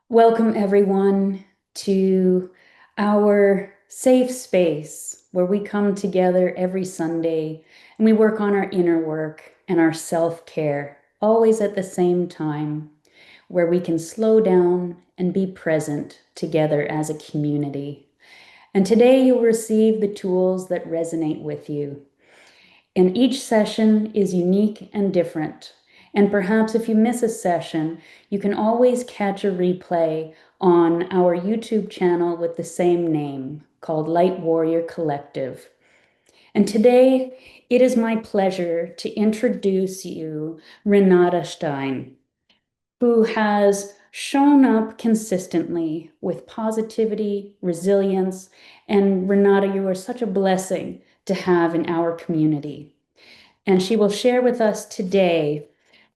Welcome, everyone, to our safe space where we come together every Sunday and we work on our inner work and our self-care, always at the same time, where we can slow down and be present together as a community. And today you'll receive the tools that resonate with you. And each session is unique and different. And perhaps if you miss a session, you can always catch a replay on our YouTube channel with the same name called Light Warrior Collective. And today it is my pleasure to introduce you Renate Stein, who has shown up consistently with positivity, resilience, and Renate, you are such a blessing to have in our community. And she will share with us today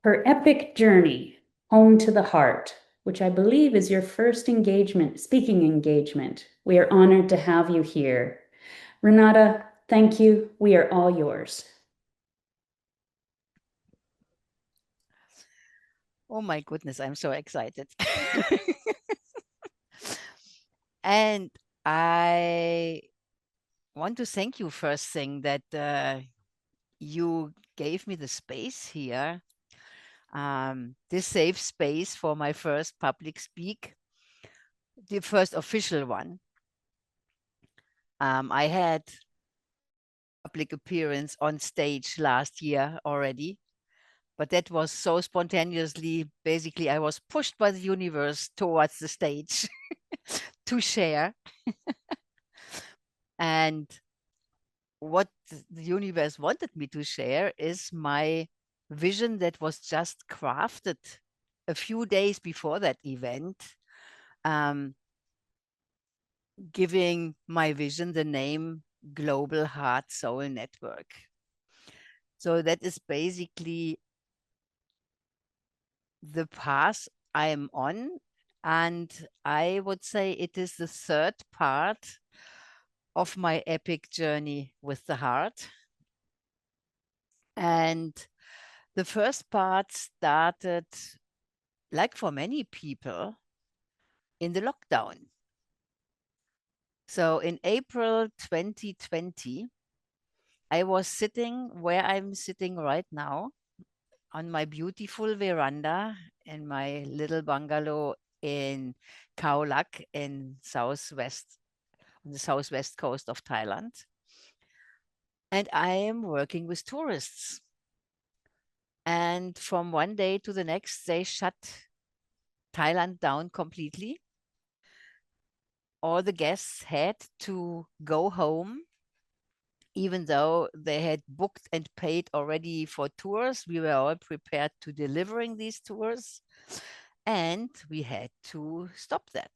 her epic journey home to the heart, which I believe is your first engagement, speaking engagement. We are honored to have you here. Renate, thank you. We are all yours. Oh my goodness, I'm so excited. And I want to thank you first thing that you gave me the space here, this safe space for my first public speak, the first official one. I had public appearance on stage last year already, but that was so spontaneously. Basically, I was pushed by the universe towards the stage to share. And what the universe wanted me to share is my vision that was just crafted a few days before that event, um, giving my vision the name Global Heart Soul Network. So that is basically the path I'm on. And I would say it is the third part of my epic journey with the heart. And the first part started, like for many people, in the lockdown. So in April 2020, I was sitting where I'm sitting right now on my beautiful veranda in my little bungalow in Khao Lak in southwest, on the southwest coast of Thailand. And I am working with tourists. And from one day to the next, they shut Thailand down completely. All the guests had to go home, even though they had booked and paid already for tours. We were all prepared to delivering these tours, and we had to stop that.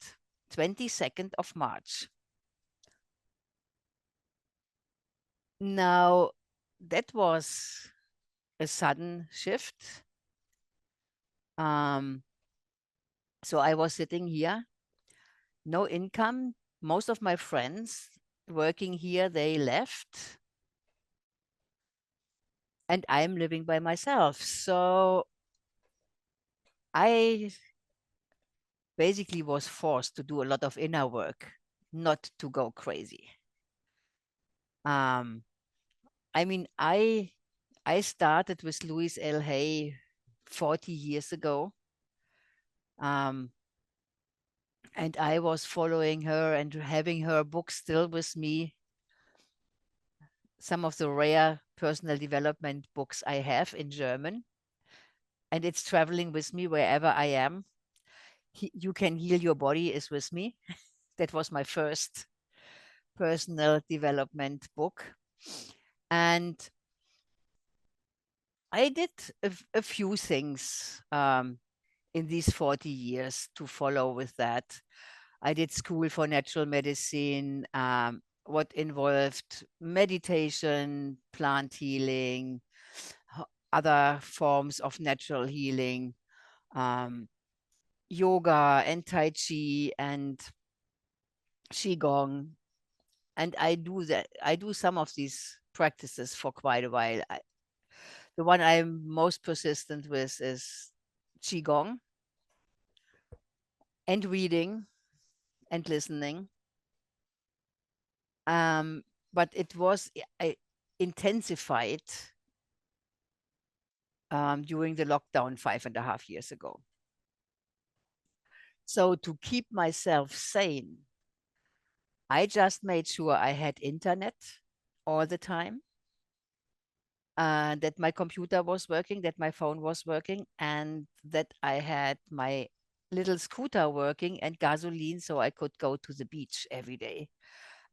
22nd of March. Now, that was a sudden shift. Um, so I was sitting here, no income. Most of my friends working here, they left, and I'm living by myself. So I basically was forced to do a lot of inner work, not to go crazy. Um, I mean, I started with Louise L. Hay 40 years ago. Um, and I was following her and having her books still with me. Some of the rare personal development books I have in German. And it's traveling with me wherever I am. You Can Heal Your Body is with me. That was my first personal development book. And I did a few things in these 40 years to follow with that. I did school for natural medicine, what involved meditation, plant healing, other forms of natural healing, um, yoga and Tai Chi and Qigong. And I do that. I do some of these practices for quite a while. The one I'm most persistent with is Qigong. and reading and listening. Um, but it was intensified during the lockdown 5.5 years ago. So to keep myself sane, I just made sure I had internet all the time, that my computer was working, that my phone was working, and that I had my little scooter working and gasoline so I could go to the beach every day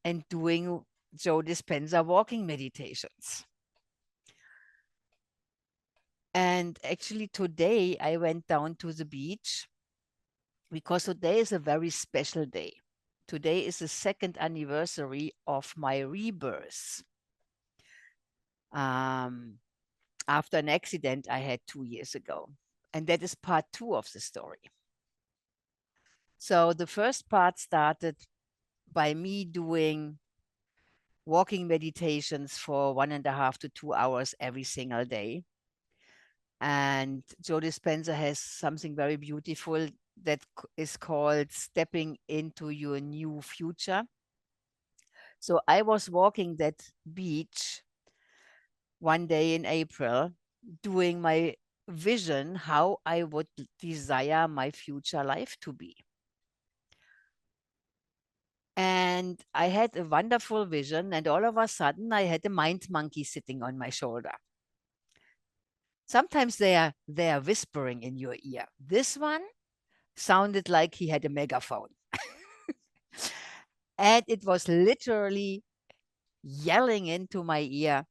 and doing Joe Dispenza walking meditations. And actually, today I went down to the beach because today is a very special day. Today is the second anniversary of my rebirth. Um, After an accident I had 2 years ago. And that is part two of the story. So the first part started by me doing walking meditations for 1.5 to 2 hours every single day. And Joe Dispenza has something very beautiful that is called stepping into your new future. So I was walking that beach one day in April, doing my vision how I would desire my future life to be. And I had a wonderful vision, and all of a sudden, I had a mind monkey sitting on my shoulder. Sometimes they are whispering in your ear. This one sounded like he had a megaphone, and it was literally yelling into my ear,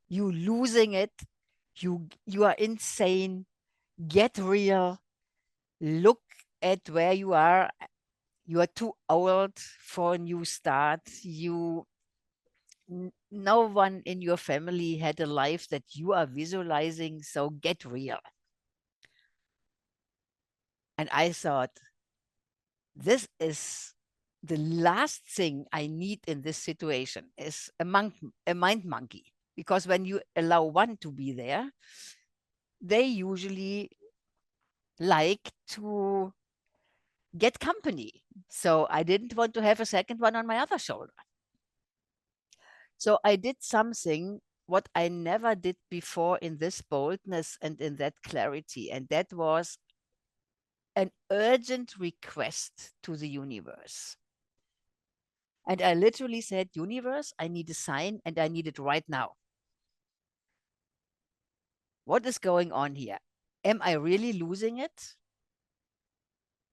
"You losing it? You are insane. Get real. Look at where you are. You are too old for a new start. No one in your family had a life that you are visualizing, so get real." And I thought, this is the last thing I need in this situation is a mind monkey. Because when you allow one to be there, they usually like to get company. So I didn't want to have a second one on my other shoulder. So I did something what I never did before in this boldness and in that clarity. And that was an urgent request to the universe. And I literally said, "Universe, I need a sign and I need it right now. What is going on here? Am I really losing it?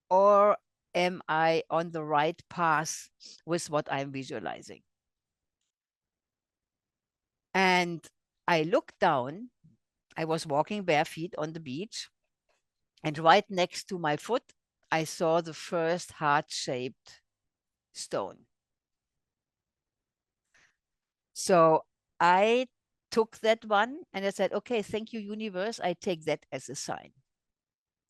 Or am I on the right path with what I'm visualizing?" And I looked down. I was walking bare feet on the beach. And right next to my foot, I saw the first heart shaped stone. So I took that one and I said, "Okay, thank you, universe. I take that as a sign.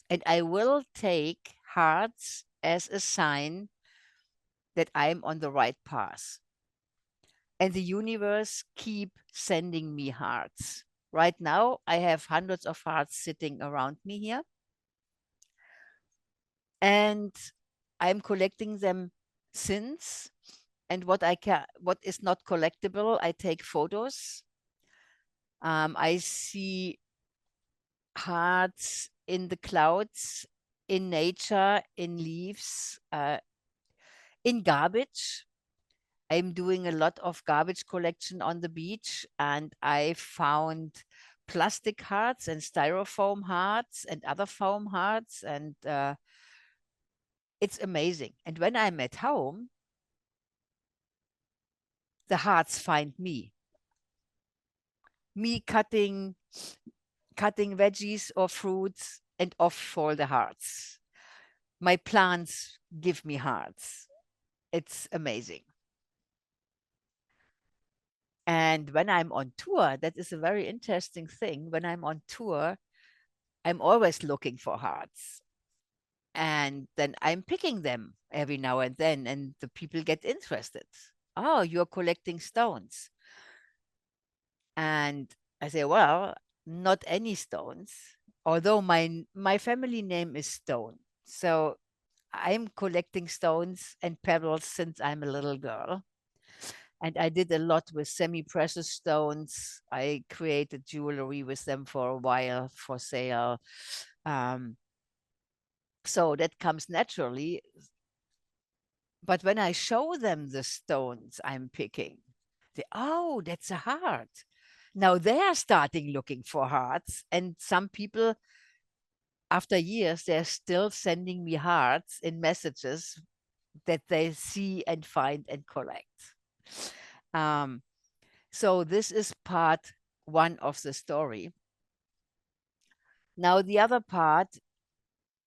And I will take hearts as a sign that I'm on the right path." And the universe keep sending me hearts. Right now, I have hundreds of hearts sitting around me here. And I'm collecting them since. And what is not collectible, I take photos. I see hearts in the clouds, in nature, in leaves, in garbage. I'm doing a lot of garbage collection on the beach, and I found plastic hearts and styrofoam hearts and other foam hearts, and it's amazing. And when I'm at home, the hearts find me. Me cutting veggies or fruits, and off fall the hearts. My plants give me hearts. It's amazing. And when I'm on tour, that is a very interesting thing. When I'm on tour, I'm always looking for hearts. And then I'm picking them every now and then, and the people get interested. "Oh, you're collecting stones." And I say, "Well, not any stones, although my family name is Stone. So I'm collecting stones and pebbles since I'm a little girl. And I did a lot with semi-precious stones. I created jewelry with them for a while for sale. Um, so that comes naturally. But when I show them the stones I'm picking, they, oh, that's a heart. Now they're starting looking for hearts. And some people, after years, they're still sending me hearts in messages that they see and find and collect. Um, so this is part one of the story. Now, the other part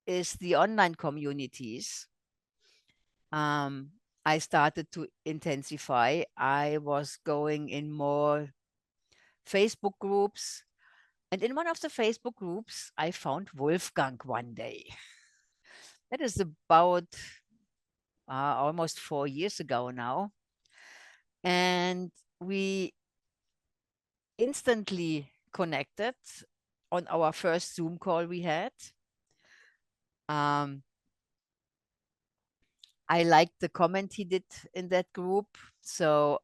is the online communities. Um, I started to intensify. I was going in more Facebook groups. And in one of the Facebook groups, I found Wolfgang one day. That is about almost 4 years ago now. And we instantly connected on our first Zoom call we had. Um, I liked the comment he did in that group. So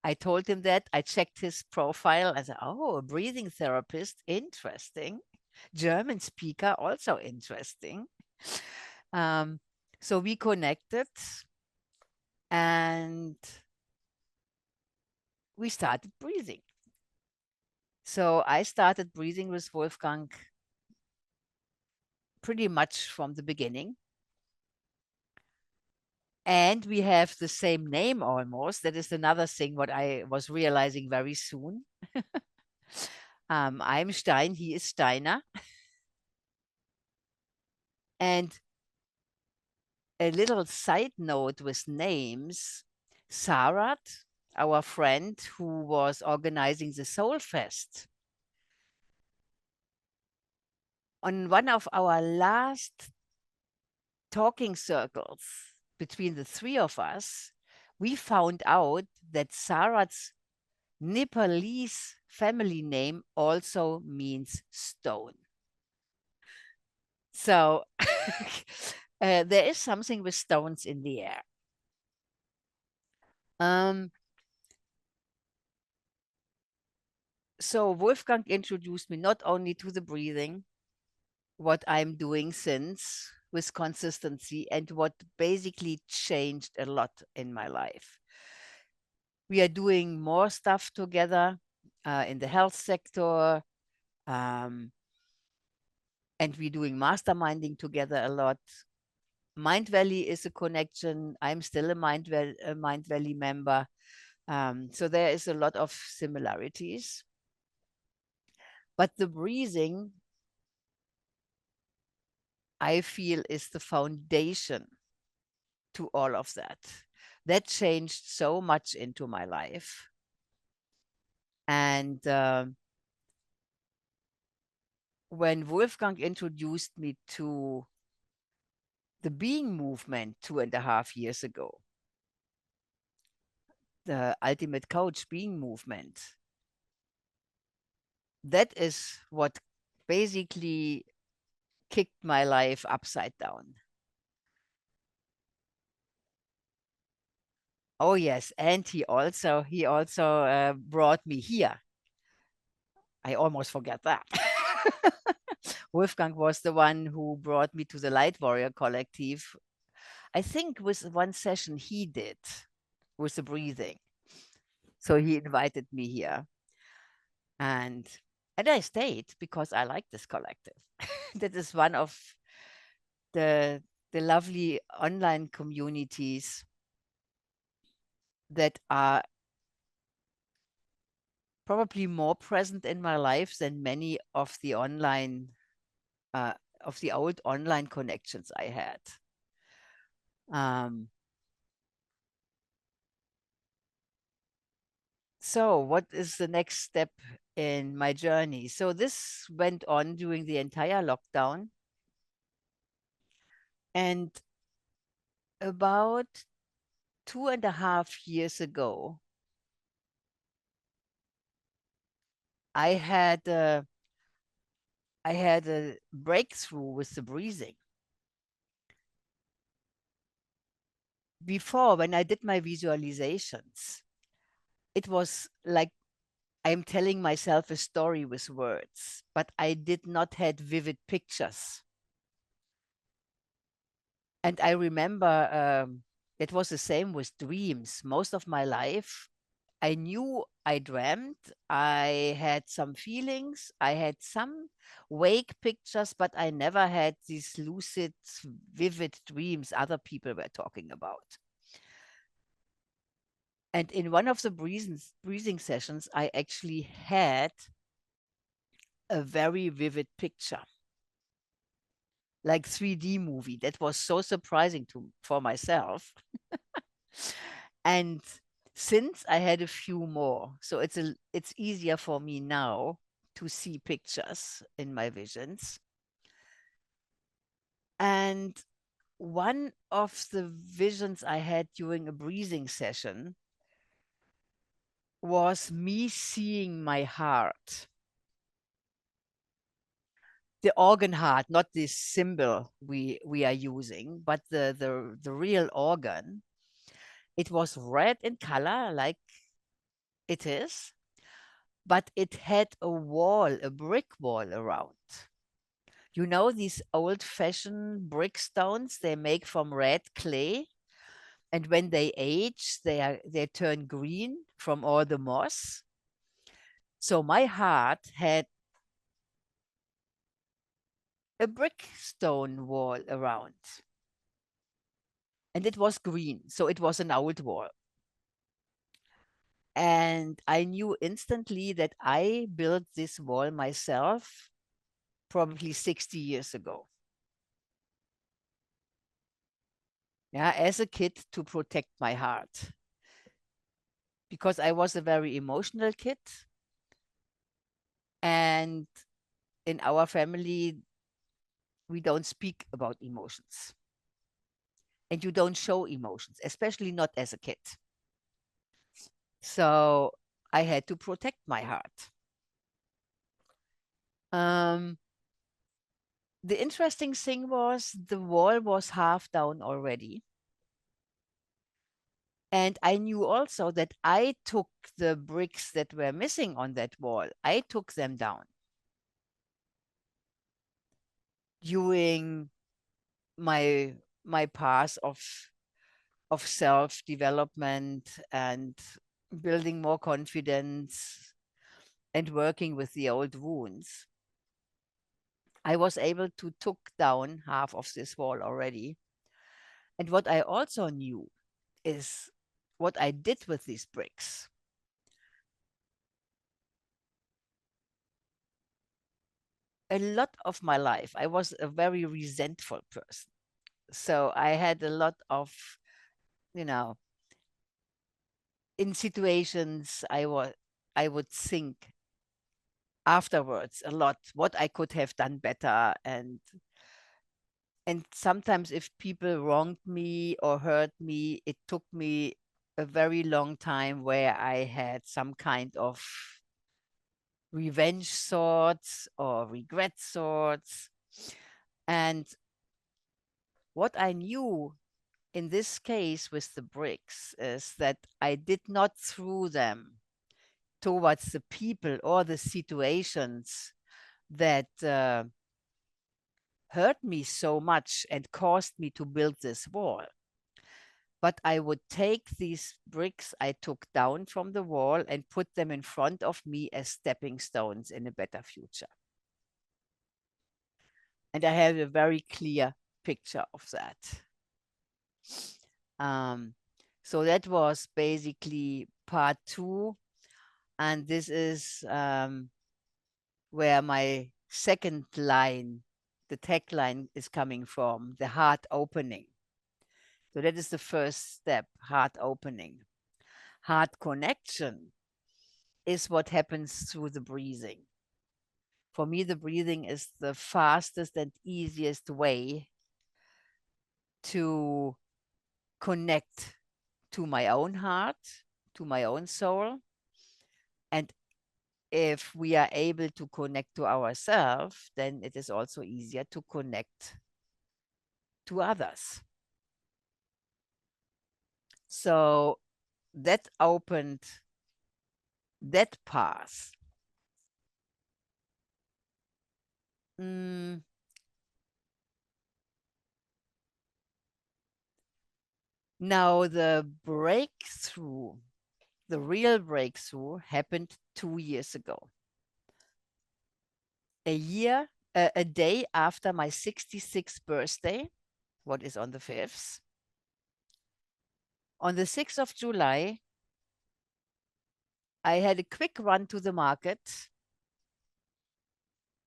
I told him that. I checked his profile. I said, oh, a breathing therapist. Interesting. German speaker. Also interesting. Um, so we connected and we started breathing. So I started breathing with Wolfgang pretty much from the beginning. And we have the same name almost. That is another thing what I was realizing very soon. I'm Stein, he is Steiner. And a little side note with names, Sarat, our friend who was organizing the Soul Fest, on one of our last talking circles between the three of us, we found out that Sarat's Nepalese family name also means stone. So there is something with stones in the air. Um, so Wolfgang introduced me not only to the breathing, what I'm doing since with consistency, and what basically changed a lot in my life. We are doing more stuff together in the health sector, um, and we're doing masterminding together a lot. Mind Valley is a connection. I'm still a Mind Valley member. So there is a lot of similarities. But the breathing, I feel, is the foundation to all of that. That changed so much into my life. And when Wolfgang introduced me to the being movement 2.5 years ago, the ultimate coach being movement, that is what basically kicked my life upside down. Oh yes, and he also brought me here. I almost forget that. Wolfgang was the one who brought me to the Light Warrior Collective. I think with one session he did with the breathing. So he invited me here, and I stayed because I like this collective. That is one of the the lovely online communities that are probably more present in my life than many uh, of the old online connections I had. Um, so what is the next step in my journey? So this went on during the entire lockdown. And about 2.5 years ago, I had a, I had a breakthrough with the breathing. before, when I did my visualizations, it was like I'm telling myself a story with words, but I did not had vivid pictures. And I remember it was the same with dreams. Most of my life, I knew I dreamt. I had some feelings. I had some wake pictures, but I never had these lucid, vivid dreams other people were talking about. And in one of the breathing sessions, I actually had a very vivid picture, like 3D movie. That was so surprising for myself. And since I had a few more, so it's easier for me now to see pictures in my visions. And one of the visions I had during a breathing session was me seeing my heart, the organ heart, not this symbol we are using, but the real organ. It was red in color, like it is, but it had a wall, a brick wall around. You know these old-fashioned brick stones they make from red clay, and when they age, they turn green from all the moss. So my heart had a brick stone wall around, and it was green, so it was an old wall. And I knew instantly that I built this wall myself probably 60 years ago. Yeah, as a kid to protect my heart because I was a very emotional kid. And in our family, we don't speak about emotions and you don't show emotions, especially not as a kid. So I had to protect my heart. Um, the interesting thing was the wall was half down already. And I knew also that I took the bricks that were missing on that wall, I took them down during my my path of self development and building more confidence and working with the old wounds. I was able to took down half of this wall already. And what I also knew is what I did with these bricks. A lot of my life, I was a very resentful person. So I had a lot of, you know, in situations I would think afterwards a lot what I could have done better. And sometimes if people wronged me or hurt me, it took me a very long time where I had some kind of revenge thoughts or regret thoughts. And what I knew in this case with the bricks is that I did not throw them towards the people or the situations that hurt me so much and caused me to build this wall. But I would take these bricks I took down from the wall and put them in front of me as stepping stones in a better future. And I have a very clear picture of that. Um, so that was basically part two. And this is where my second line, the tagline is coming from, the heart opening. So that is the first step, heart opening. Heart connection is what happens through the breathing. For me, the breathing is the fastest and easiest way to connect to my own heart, to my own soul. And if we are able to connect to ourselves, then it is also easier to connect to others. So that opened that path. Mm, Now, the real breakthrough happened 2 years ago. A day after my 66th birthday, what is on the 5th. On the 6th of July, I had a quick run to the market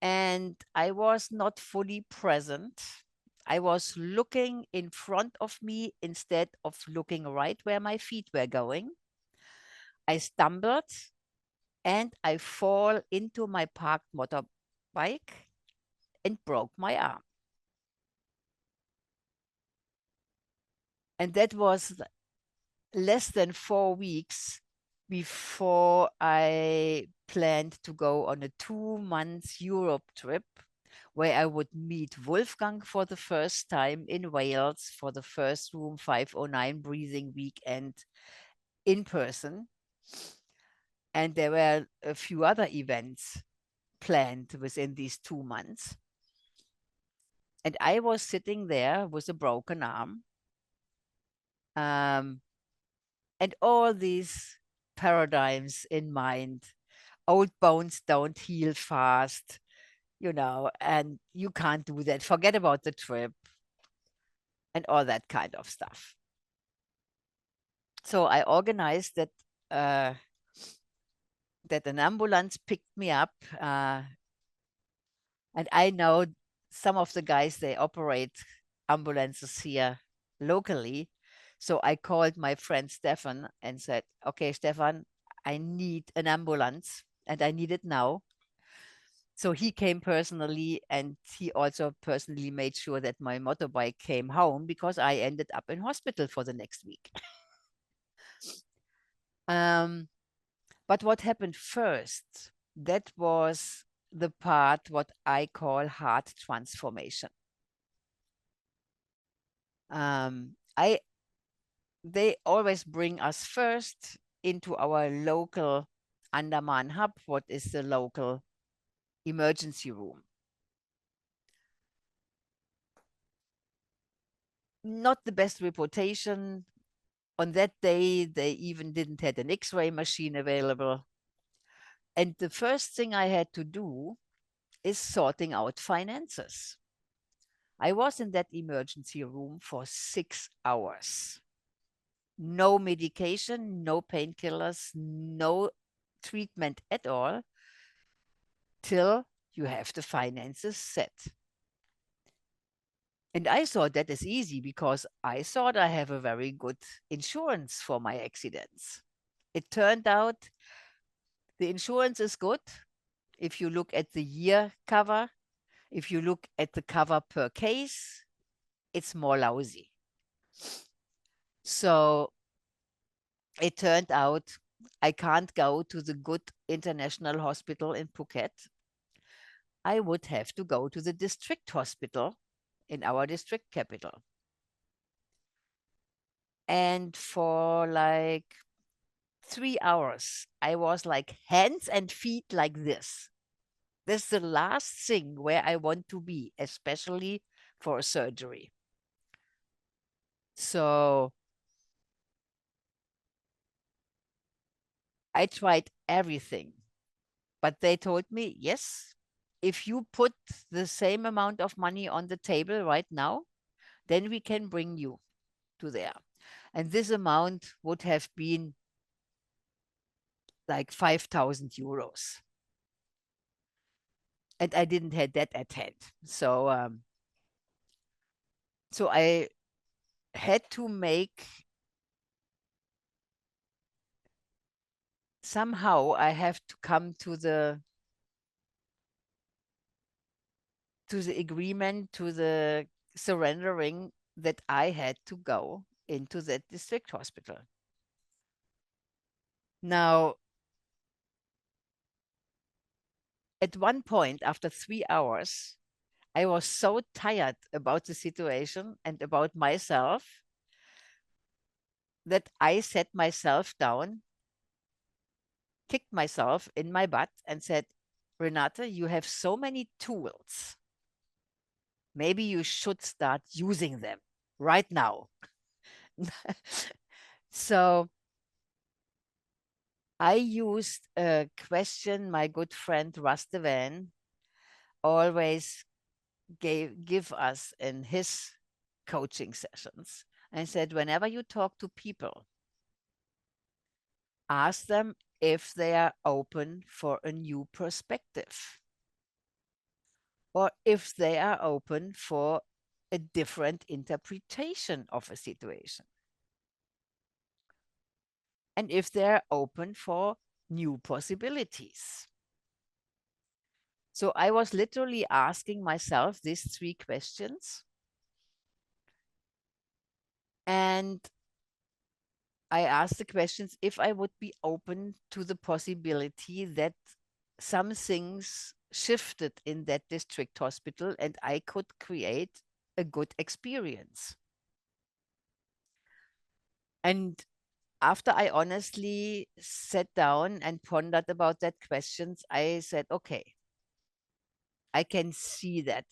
and I was not fully present. I was looking in front of me instead of looking right where my feet were going. I stumbled and I fall into my parked motorbike and broke my arm. And that was less than 4 weeks before I planned to go on a 2 month Europe trip where I would meet Wolfgang for the first time in Wales for the first Room 509 breathing weekend in person. And there were a few other events planned within these 2 months. And I was sitting there with a broken arm. Um, and all these paradigms in mind. Old bones don't heal fast, and you can't do that. Forget about the trip and all that kind of stuff. So I organized uh, that an ambulance picked me up, and I know some of the guys they operate ambulances here locally. So I called my friend Stefan and said, "Okay, Stefan, I need an ambulance, and I need it now." So he came personally, and he also personally made sure that my motorbike came home because I ended up in hospital for the next week. Um, but what happened first? That was the part what I call heart transformation. I They always bring us first into our local Andaman hub, what is the local emergency room. Not the best reputation. On that day, they even didn't have an X-ray machine available. And the first thing I had to do is sorting out finances. I was in that emergency room for 6 hours. No medication, no painkillers, no treatment at all till you have the finances set. And I thought that is easy because I thought I have a very good insurance for my accidents. It turned out the insurance is good if you look at the year cover. If you look at the cover per case, it's more lousy. So it turned out I can't go to the good international hospital in Phuket. I would have to go to the district hospital in our district capital. And for like 3 hours, I was like hands and feet like this. This is the last thing where I want to be, especially for a surgery. So I tried everything, but they told me, yes, if you put the same amount of money on the table right now, then we can bring you to there. And this amount would have been like 5,000 euros. And I didn't have that at hand. So I had to make somehow I have to come to the agreement, to the surrendering that I had to go into that district hospital. Now, at one point, after 3 hours, I was so tired about the situation and about myself that I set myself down, kicked myself in my butt, and said, Renate, you have so many tools. Maybe you should start using them right now. So I used a question my good friend Russ Devan always give us in his coaching sessions, and said, whenever you talk to people, ask them if they are open for a new perspective or if they are open for a different interpretation of a situation, and if they're open for new possibilities. So I was literally asking myself these three questions. And I asked the questions if I would be open to the possibility that some things shifted in that district hospital and I could create a good experience. And after I honestly sat down and pondered about that questions, I said, okay, I can see that.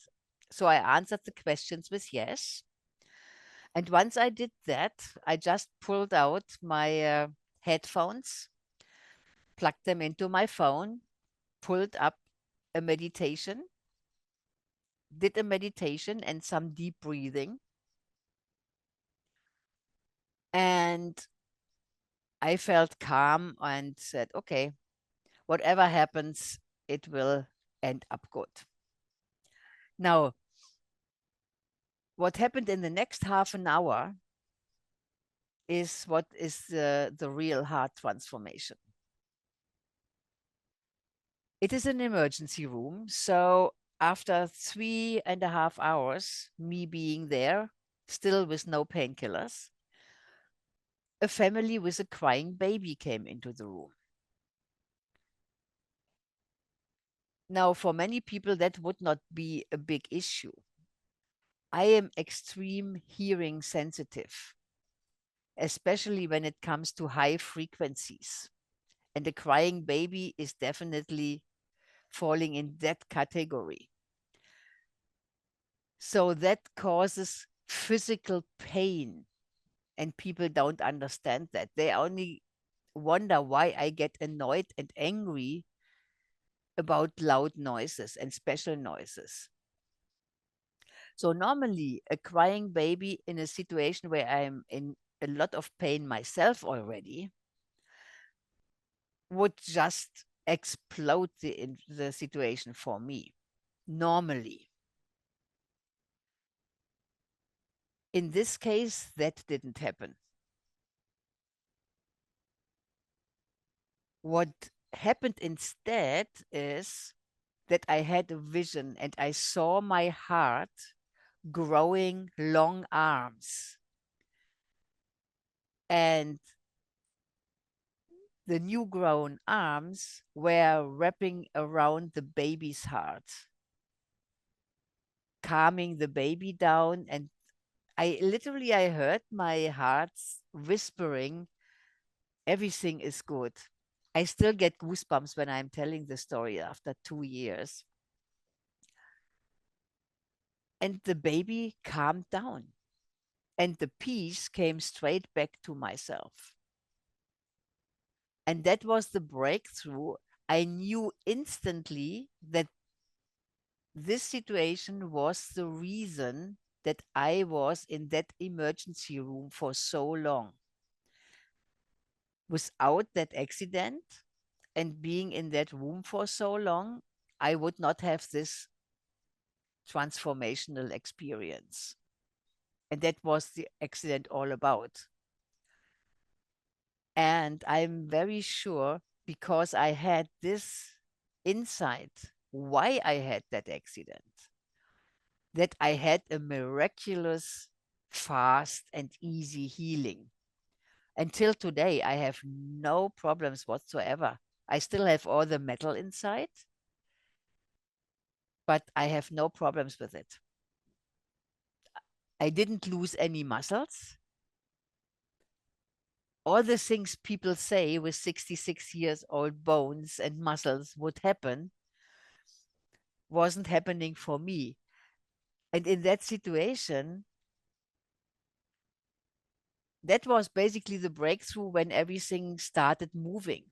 So I answered the questions with yes. And once I did that, I just pulled out my headphones, plugged them into my phone, pulled up a meditation, did a meditation and some deep breathing. And I felt calm and said, okay, whatever happens, it will end up good. Now, what happened in the next half an hour is what is the real heart transformation. It is an emergency room. So after 3.5 hours, me being there, still with no painkillers, a family with a crying baby came into the room. Now, for many people, that would not be a big issue. I am extreme hearing sensitive, especially when it comes to high frequencies. And a crying baby is definitely falling in that category. So that causes physical pain, and people don't understand that. They only wonder why I get annoyed and angry about loud noises and special noises. So normally a crying baby in a situation where I'm in a lot of pain myself already would just explode the situation for me normally. In this case, that didn't happen. What happened instead is that I had a vision and I saw my heart growing long arms. And the new grown arms were wrapping around the baby's heart, calming the baby down. And I heard my heart whispering, everything is good. I still get goosebumps when I'm telling the story after 2 years. And the baby calmed down, and the peace came straight back to myself. And that was the breakthrough. I knew instantly that this situation was the reason that I was in that emergency room for so long. Without that accident and being in that room for so long, I would not have this transformational experience. And that was the accident all about. And I'm very sure, because I had this insight why I had that accident, that I had a miraculous, fast, and easy healing. Until today, I have no problems whatsoever. I still have all the metal inside, but I have no problems with it. I didn't lose any muscles. all the things people say with 66 years old bones and muscles would happen wasn't happening for me. And in that situation, that was basically the breakthrough when everything started moving.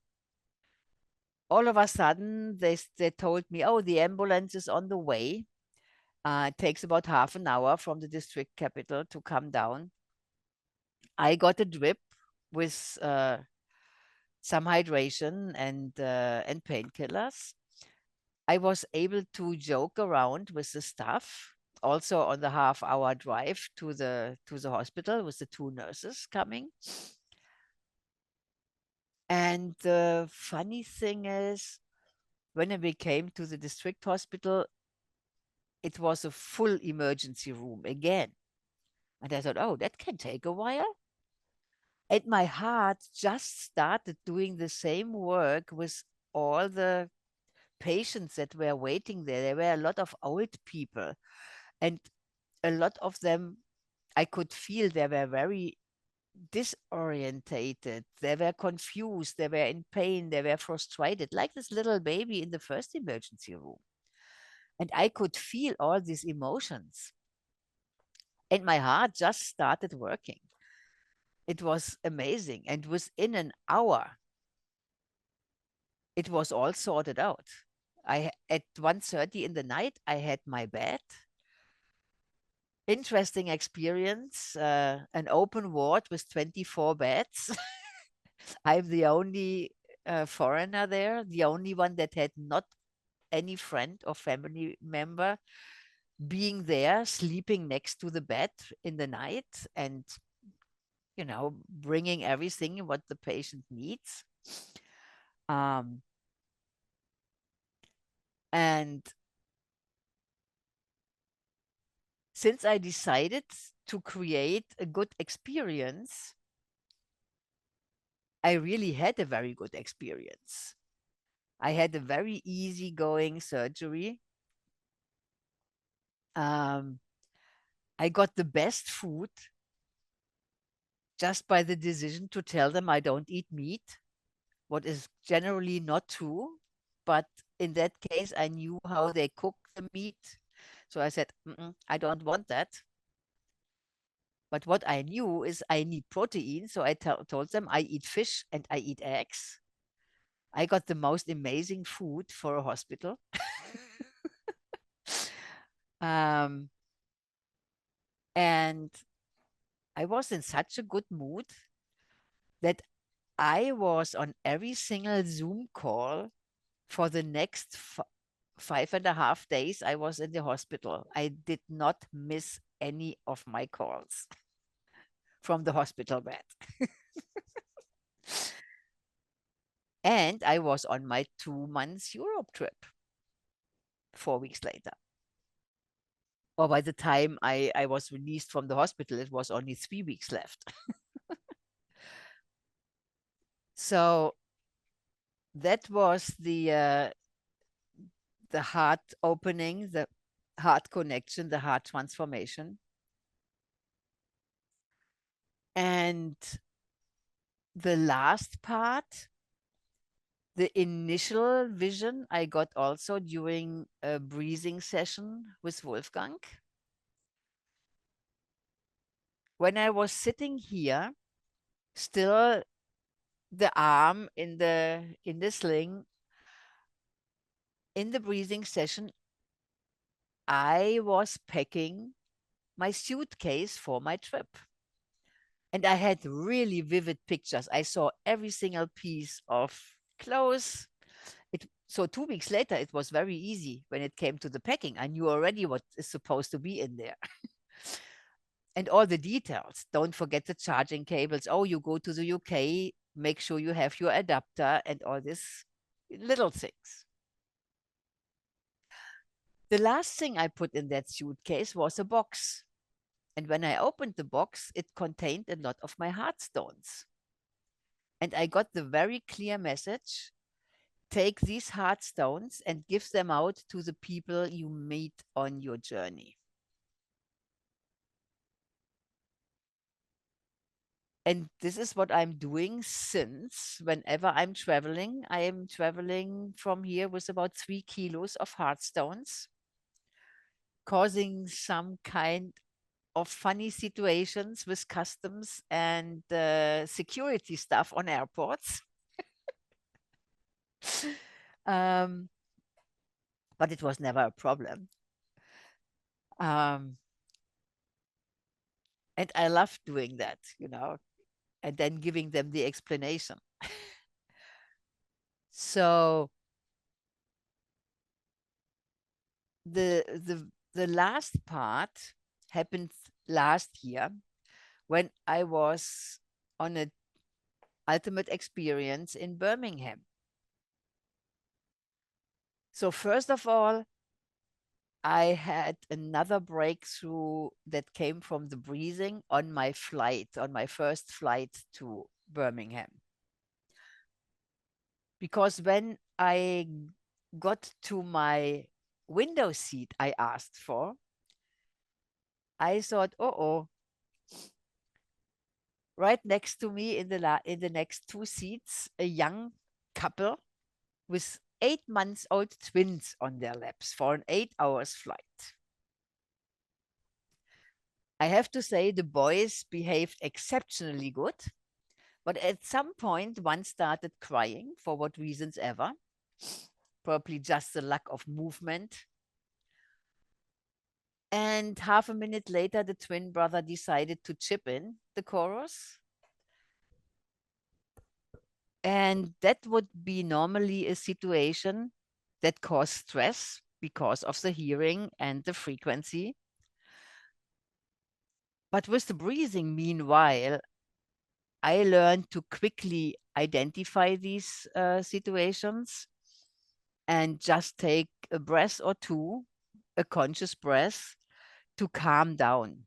All of a sudden, they told me, oh, the ambulance is on the way. It takes about half an hour from the district capital to come down. I got a drip with some hydration and painkillers. I was able to joke around with the staff, also on the half-hour drive to the hospital with the two nurses coming. And the funny thing is, when we came to the district hospital, it was a full emergency room again. And I thought, oh, that can take a while. And my heart just started doing the same work with all the patients that were waiting there. There were a lot of old people, and a lot of them, I could feel they were very disorientated. They were confused. They were in pain. They were frustrated, like this little baby in the first emergency room. And I could feel all these emotions. And my heart just started working. It was amazing. And within an hour, it was all sorted out. At 1:30 in the night, I had my bed. Interesting experience. An open ward with 24 beds. I'm the only foreigner there, the only one that had not any friend or family member being there, sleeping next to the bed in the night, and bringing everything what the patient needs. Um, and since I decided to create a good experience, I really had a very good experience. I had a very easygoing surgery. Um, I got the best food just by the decision to tell them I don't eat meat, what is generally not true. But in that case, I knew how they cook the meat. So I said, I don't want that. But what I knew is I need protein. So I told them I eat fish and I eat eggs. I got the most amazing food for a hospital. um, and I was in such a good mood that I was on every single Zoom call for the next 5.5 days. I was in the hospital. I did not miss any of my calls from the hospital bed. And I was on my 2 months Europe trip 4 weeks later. Or by the time I was released from the hospital, it was only 3 weeks left. So that was the heart opening, the heart connection, the heart transformation. And the last part, the initial vision, I got also during a breathing session with Wolfgang. When I was sitting here, still the arm in the sling, in the breathing session, I was packing my suitcase for my trip. And I had really vivid pictures. I saw every single piece of clothes. So 2 weeks later, it was very easy when it came to the packing. I knew already what is supposed to be in there. And all the details. Don't forget the charging cables. Oh, you go to the UK, make sure you have your adapter and all these little things. The last thing I put in that suitcase was a box. And when I opened the box, it contained a lot of my heartstones. And I got the very clear message: take these heartstones and give them out to the people you meet on your journey. And this is what I'm doing since whenever I'm traveling. I am traveling from here with about 3 kilos of heart stones, causing some kind of funny situations with customs and security stuff on airports. um, but it was never a problem. Um, and I love doing that, and then giving them the explanation. So the last part happened last year when I was on an ultimate experience in Birmingham. So first of all, I had another breakthrough that came from the breathing on my flight, on my first flight to Birmingham. Because when I got to my window seat I asked for, I thought, oh, right next to me in the next two seats, a young couple with 8 months old twins on their laps for an 8 hours flight. I have to say the boys behaved exceptionally good, but at some point one started crying for what reasons ever, probably just the lack of movement. And half a minute later, the twin brother decided to chip in the chorus. And that would be normally a situation that causes stress because of the hearing and the frequency. But with the breathing, meanwhile, I learned to quickly identify these situations and just take a breath or two, a conscious breath, to calm down.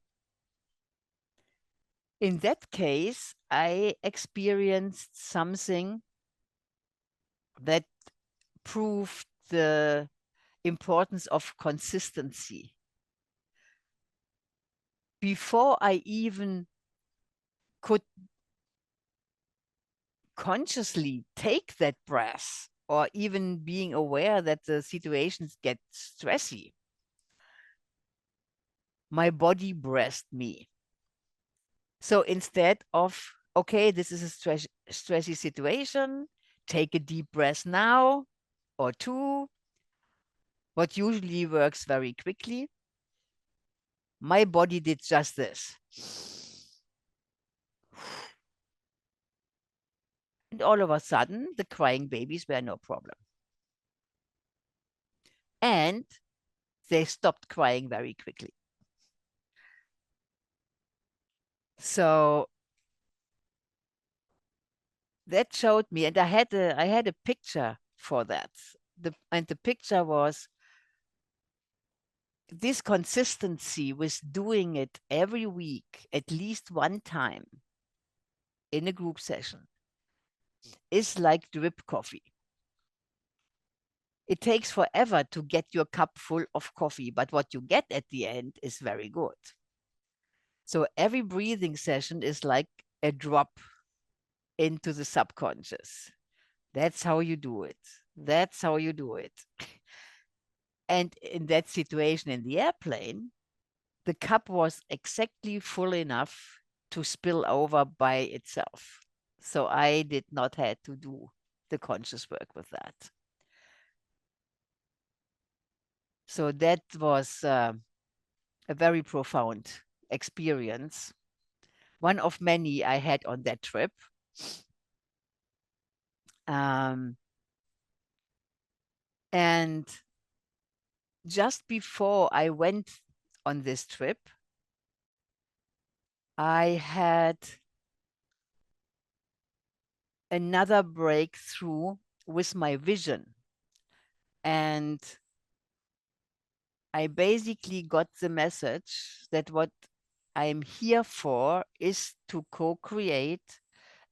In that case, I experienced something that proved the importance of consistency. Before I even could consciously take that breath, or even being aware that the situations get stressy, my body breathed me. So instead of, okay, this is a stressy situation, take a deep breath now or two, what usually works very quickly, my body did just this. And all of a sudden, the crying babies were no problem. And they stopped crying very quickly. So that showed me, and I had a picture for that. And the picture was this consistency with doing it every week, at least one time in a group session, is like drip coffee. It takes forever to get your cup full of coffee, but what you get at the end is very good. So every breathing session is like a drop into the subconscious. That's how you do it. That's how you do it. And in that situation in the airplane, the cup was exactly full enough to spill over by itself. So I did not have to do the conscious work with that. So that was a very profound experience, one of many I had on that trip. Um, and just before I went on this trip, I had another breakthrough with my vision. And I basically got the message that what I'm here for is to co-create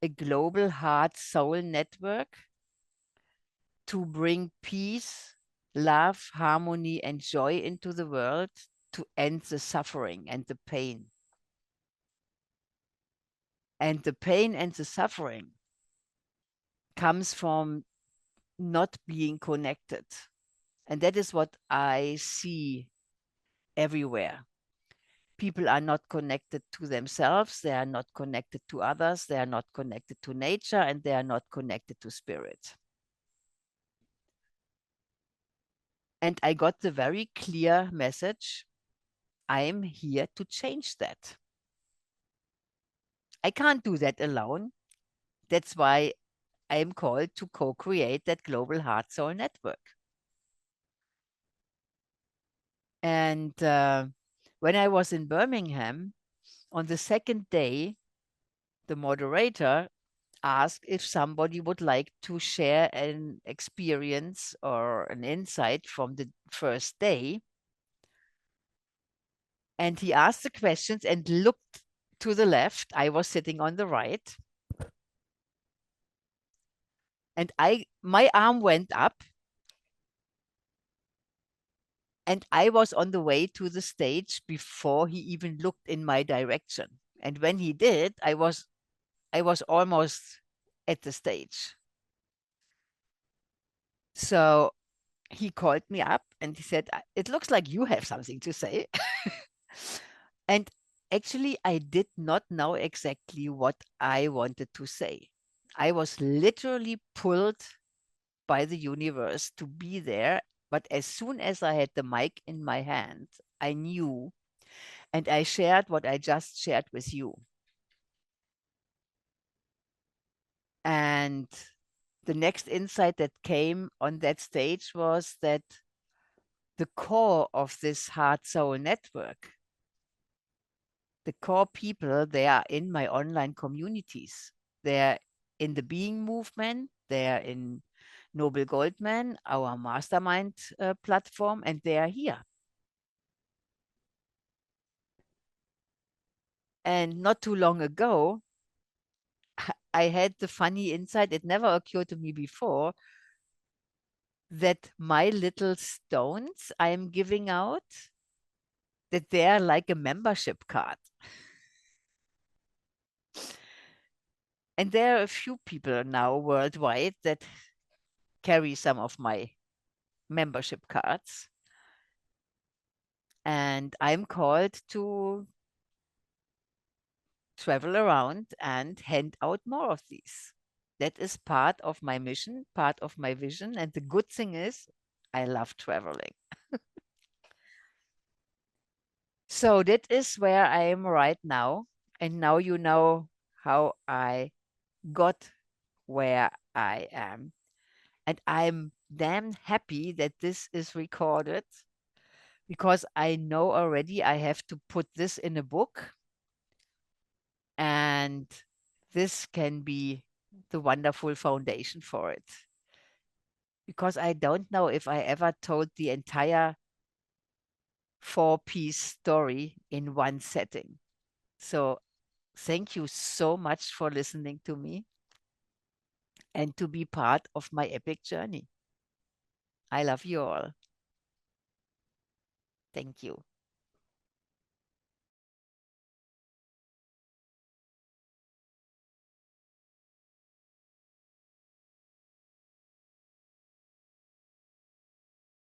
a global heart soul network to bring peace, love, harmony, and joy into the world to end the suffering and the pain. And the pain and the suffering comes from not being connected. And that is what I see everywhere. People are not connected to themselves, they are not connected to others, they are not connected to nature, and they are not connected to spirit. And I got the very clear message, I am here to change that. I can't do that alone. That's why I am called to co-create that global heart soul network. And when I was in Birmingham, on the second day, the moderator asked if somebody would like to share an experience or an insight from the first day. And he asked the questions and looked to the left. I was sitting on the right. And my arm went up and I was on the way to the stage before he even looked in my direction. And when he did, I was almost at the stage. So he called me up and he said, "It looks like you have something to say." And actually, I did not know exactly what I wanted to say. I was literally pulled by the universe to be there. But as soon as I had the mic in my hand, I knew, and I shared what I just shared with you. And the next insight that came on that stage was that the core of this heart soul network, the core people, they are in my online communities. They're in the being movement, they're in Noble Goldman, our mastermind platform, and they are here. And not too long ago, I had the funny insight, it never occurred to me before, that my little stones I'm giving out, that they're like a membership card. And there are a few people now worldwide that carry some of my membership cards. And I'm called to travel around and hand out more of these. That is part of my mission, part of my vision. And the good thing is, I love traveling. So that is where I am right now. And now you know how I got where I am. And I'm damn happy that this is recorded because I know already I have to put this in a book. And this can be the wonderful foundation for it. Because I don't know if I ever told the entire four-piece story in one setting. So thank you so much for listening to me and to be part of my epic journey. I love you all. Thank you.